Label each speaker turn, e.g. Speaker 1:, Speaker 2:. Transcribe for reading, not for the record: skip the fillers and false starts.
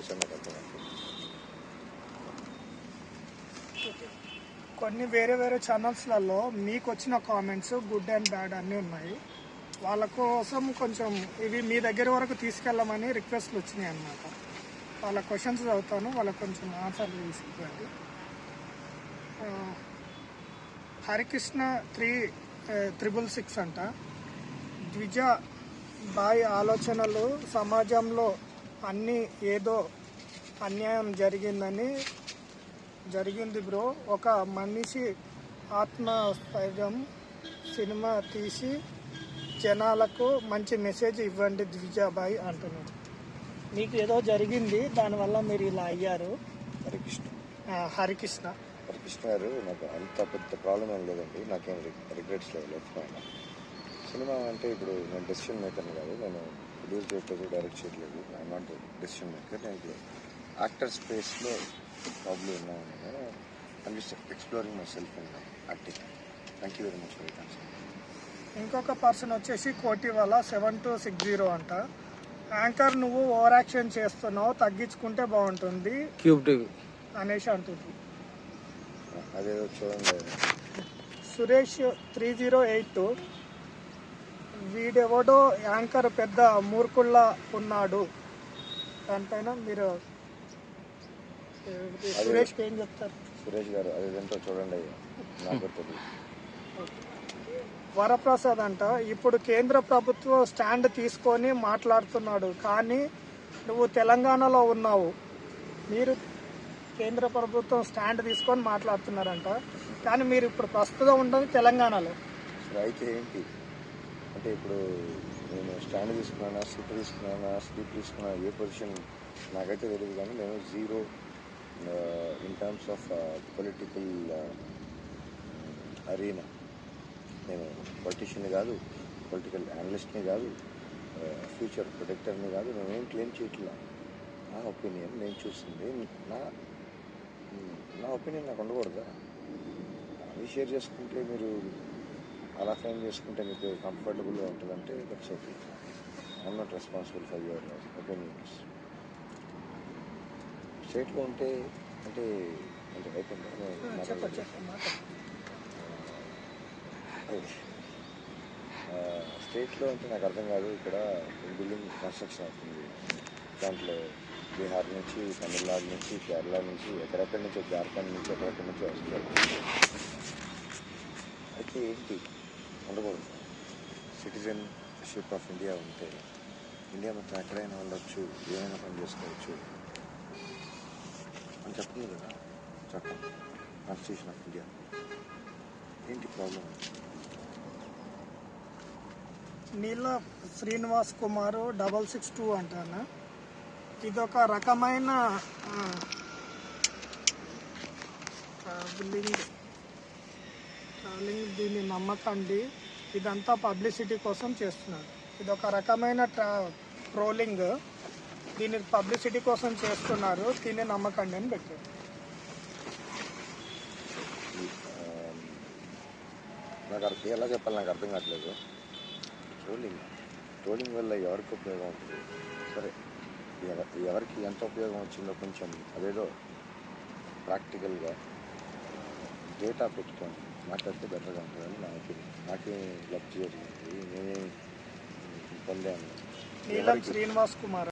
Speaker 1: చేశారు నాకు అర్థం కాదు.
Speaker 2: కొన్ని వేరే వేరే ఛానల్స్లలో మీకు వచ్చిన కామెంట్స్ గుడ్ అండ్ బ్యాడ్ అన్నీ ఉన్నాయి. వాళ్ళ కోసం కొంచెం ఇవి మీ దగ్గర వరకు తీసుకెళ్ళమని రిక్వెస్ట్లు వచ్చినాయి అన్నమాట. వాళ్ళ క్వశ్చన్స్ చదువుతాను, వాళ్ళకి కొంచెం ఆన్సర్లు తీసుకుంటుంది. హరికృష్ణ 3666 అంట. ద్విజ బాయ్ ఆలోచనలు సమాజంలో అన్నీ ఏదో అన్యాయం జరిగింది బ్రో. ఒక మనిషి ఆత్మస్థైర్యం సినిమా తీసి జనాలకు మంచి మెసేజ్ ఇవ్వండి ద్విజాబాయ్ అంటున్నాడు. మీకు ఏదో జరిగింది, దానివల్ల మీరు ఇలా అయ్యారు. హరికృష్ణ
Speaker 1: గారు, నాకు అంత పెద్ద ప్రాబ్లం ఏం లేదండి. నాకేం రిగ్రెట్స్ లేవు లైఫ్ పైన. సినిమా అంటే ఇప్పుడు నేను డెసిషన్ మేకర్ని కాదు, నేను ప్రొడ్యూస్ చేయట్లేదు, డైరెక్ట్ చేయట్లేదు. I not decision maker. నేను ఇప్పుడు యాక్టర్ స్పేస్లో ప్రాబ్లం ఉన్నాను. నేను I'm just exploring my self in acting. Thank you very much for thanks.
Speaker 2: ఇంకొక పర్సన్ వచ్చేసి కోటివాల 7260 అంట. యాంకర్ నువ్వు ఓవర్ యాక్షన్ చేస్తున్నావు, తగ్గించుకుంటే బాగుంటుంది
Speaker 3: క్యూబ్ టీవీ
Speaker 2: అనేసి అంటుంది.
Speaker 1: అదేదో చూడండి.
Speaker 2: సురేష్ 3082 వీడెవడో యాంకర్ పెద్ద మూర్ఖుల్లా ఉన్నాడు. దానిపైన మీరు సురేష్కి ఏం చెప్తారు?
Speaker 1: సురేష్ గారు అదేంటో చూడండి, నాకు తెలియదు.
Speaker 2: వరప్రసాద్ అంట. ఇప్పుడు కేంద్ర ప్రభుత్వం స్టాండ్ తీసుకొని మాట్లాడుతున్నాడు, కానీ నువ్వు తెలంగాణలో ఉన్నావు. మీరు కేంద్ర ప్రభుత్వం స్టాండ్ తీసుకొని మాట్లాడుతున్నారంట, కానీ మీరు ఇప్పుడు ప్రస్తుతం ఉండదు తెలంగాణలో.
Speaker 1: అయితే ఏంటి అంటే ఇప్పుడు నేను స్టాండ్ తీసుకున్నానా, సీట్ తీసుకున్నానా, స్లీప్ తీసుకున్నా, ఏ పొజిషన్ నాకైతే తెలియదు. కానీ నేను zero in terms of political arena. నేను పొలిటీషియన్ని కాదు, పొలిటికల్ అనలిస్ట్ని కాదు, ఫ్యూచర్ ప్రొటెక్టర్ని కాదు. నేనేం క్లెయిమ్ చేయట్లా. నా ఒపీనియన్ నేను చూసింది, నా ఒపీనియన్ నాకు ఉండకూడదా? అది షేర్ చేసుకుంటే మీరు అలా ఫ్రేమ్ చేసుకుంటే మీకు కంఫర్టబుల్గా ఉంటుందంటే that's okay. I'm not responsible for your opinions. స్టేట్లో ఉంటే అంటే అంటే అయిపోయింది. స్టేట్లో అంటే నాకు అర్థం కాదు. ఇక్కడ బిల్డింగ్ కన్స్ట్రక్షన్ అవుతుంది. దాంట్లో బీహార్ నుంచి, తమిళనాడు నుంచి, కేరళ నుంచి, ఎక్కడెక్కడి నుంచో, జార్ఖండ్ నుంచి, ఎక్కడెక్కడి నుంచో వస్తారు. అయితే ఏంటి ఉండకూడదు. సిటిజన్షిప్ ఆఫ్ ఇండియా ఉంటే ఇండియా మొత్తం ఎక్కడైనా ఉండొచ్చు, ఏమైనా పని చేసుకోవచ్చు అని చెప్తుంది కదా చట్టం, కాన్స్టిట్యూషన్ ఆఫ్ ఇండియా. ఏంటి ప్రాబ్లం?
Speaker 2: నీళ్ళ శ్రీనివాస్ కుమార్ 662 అంటాను. ఇదొక రకమైన ట్రావెలింగ్, దీన్ని నమ్మకండి. ఇదంతా పబ్లిసిటీ కోసం చేస్తున్నారు. ఇదొక రకమైన ట్రోలింగ్, దీన్ని పబ్లిసిటీ కోసం చేస్తున్నారు, దీన్ని నమ్మకండి అని పెట్టారు.
Speaker 1: నాకు ఎలా చెప్పాలి, నాకు అర్థం కావట్లేదు. ట్రోలింగ్ వల్ల ఎవరికి ఉపయోగం ఉంటుంది? సరే, ఎవరికి ఎంత ఉపయోగం వచ్చిందో కొంచెం అదేదో ప్రాక్టికల్గా డేటా పెట్టుకొని మాట్లాడితే బెటర్గా ఉంటుందని నా ఒపీనియన్. నాకేం లబ్ధి జరిగింది, నేనేం పొందాను?
Speaker 2: నీలం శ్రీనివాస్ కుమార్.